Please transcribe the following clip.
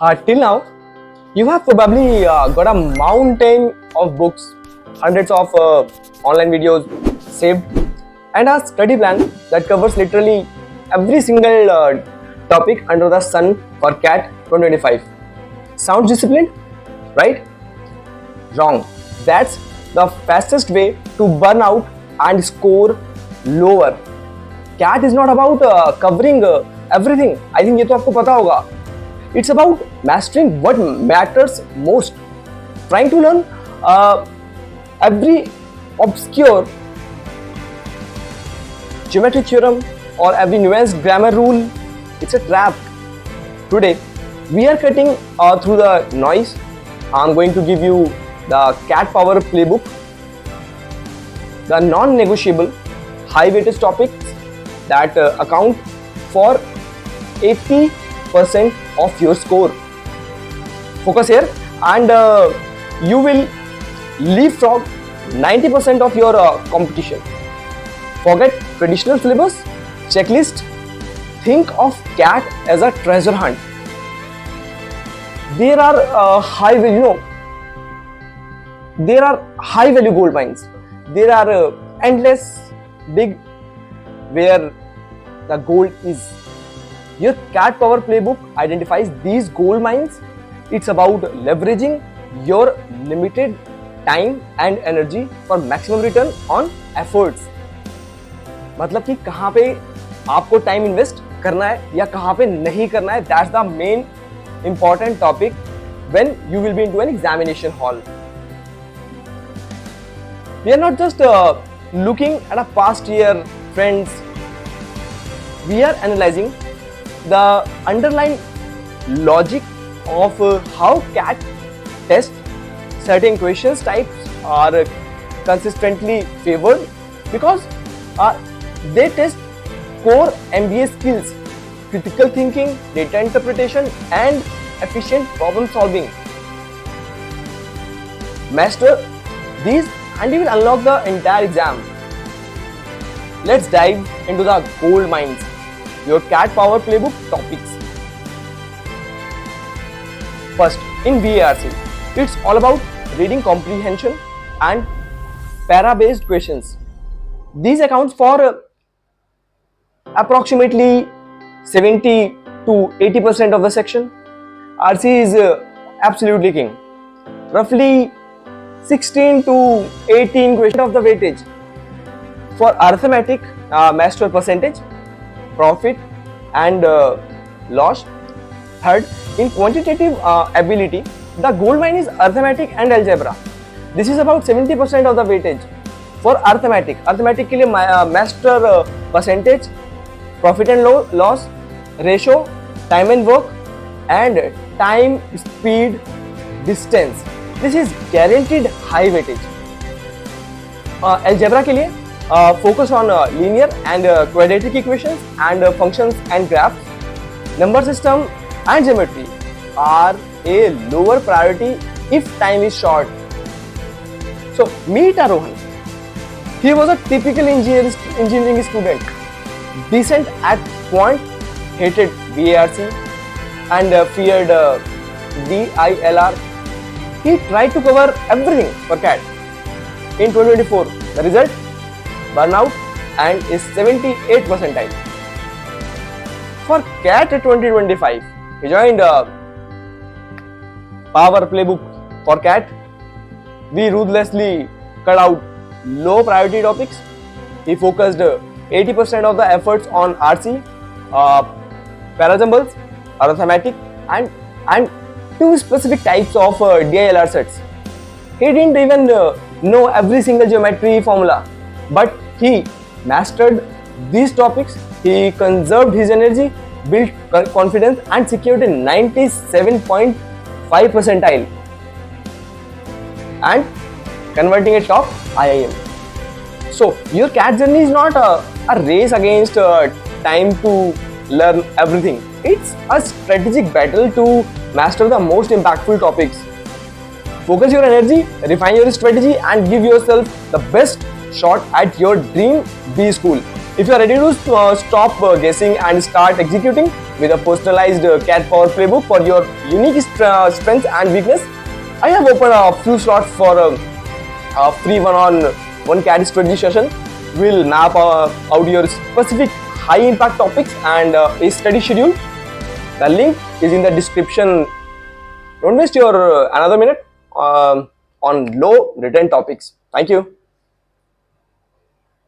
Till now, you have probably got a mountain of books, hundreds of online videos saved, and a study plan that covers literally every single topic under the sun for CAT 2025. Sounds disciplined, right? Wrong. That's the fastest way to burn out and score lower. CAT is not about covering everything. I think ये तो आपको पता होगा. It's about mastering what matters most. Trying to learn every obscure geometry theorem or every nuanced grammar rule. It's a trap. Today, we are cutting through the noise. I'm going to give you the CAT Power Playbook, the non-negotiable high weightage topics that account for 80% of your score. Focus here, and you will leapfrog 90% of your competition. Forget traditional syllabus, checklist. Think of CAT as a treasure hunt. There are high value gold mines. There are endless big where the gold is. Your CAT Power Playbook identifies these gold mines. It's about leveraging your limited time and energy for maximum return on efforts. मतलब कि कहाँ पे आपको time invest करना है या कहाँ पे नहीं करना है. That's the main important topic when you will be into an examination hall. We are not just looking at a past year, friends. We are analyzing the underlying logic of how CAT test certain questions types are consistently favored because they test core MBA skills, critical thinking, data interpretation, and efficient problem solving. Master these and you will unlock the entire exam. Let's dive into the gold mines, your CAT Power Playbook topics. First, in VARC, it's all about reading comprehension and para-based questions. These accounts for approximately 70 to 80% of the section. RC is absolutely king. Roughly 16 to 18 questions of the weightage. For arithmetic, master percentage, profit and loss. Third, in quantitative ability, the gold mine is arithmetic and algebra. This is about 70% of the weightage. For arithmetic के लिए master percentage, profit and loss, ratio, time and work, and time, speed, distance. This is guaranteed high weightage. Algebra के लिए focus on linear and quadratic equations and functions and graphs. Number system and geometry are a lower priority if time is short. So meet Arohan. He was a typical engineering student, decent at quant, hated VARC and feared DILR. He tried to cover everything for CAT. In 2024, the result? Burnout and is 78th percentile. For CAT 2025, he joined Power Playbook for CAT. We ruthlessly cut out low priority topics. He focused 80% of the efforts on RC, parajumbles, arithmetic, and two specific types of DILR sets. He didn't even know every single geometry formula, but he mastered these topics. He conserved his energy, built confidence, and secured a 97.5 percentile and converting it top IIM. So your CAT journey is not a race against time to learn everything. It's a strategic battle to master the most impactful topics. Focus your energy, refine your strategy, and give yourself the best shot at your dream B school. If you are ready to stop guessing and start executing, with a personalized CAD Power Playbook for your unique strengths and weakness. I have opened a few slots for a free one-on-one CAD strategy session. We'll map out your specific high-impact topics and a study schedule. The link is in the description. Don't waste your another minute on low written topics. Thank you.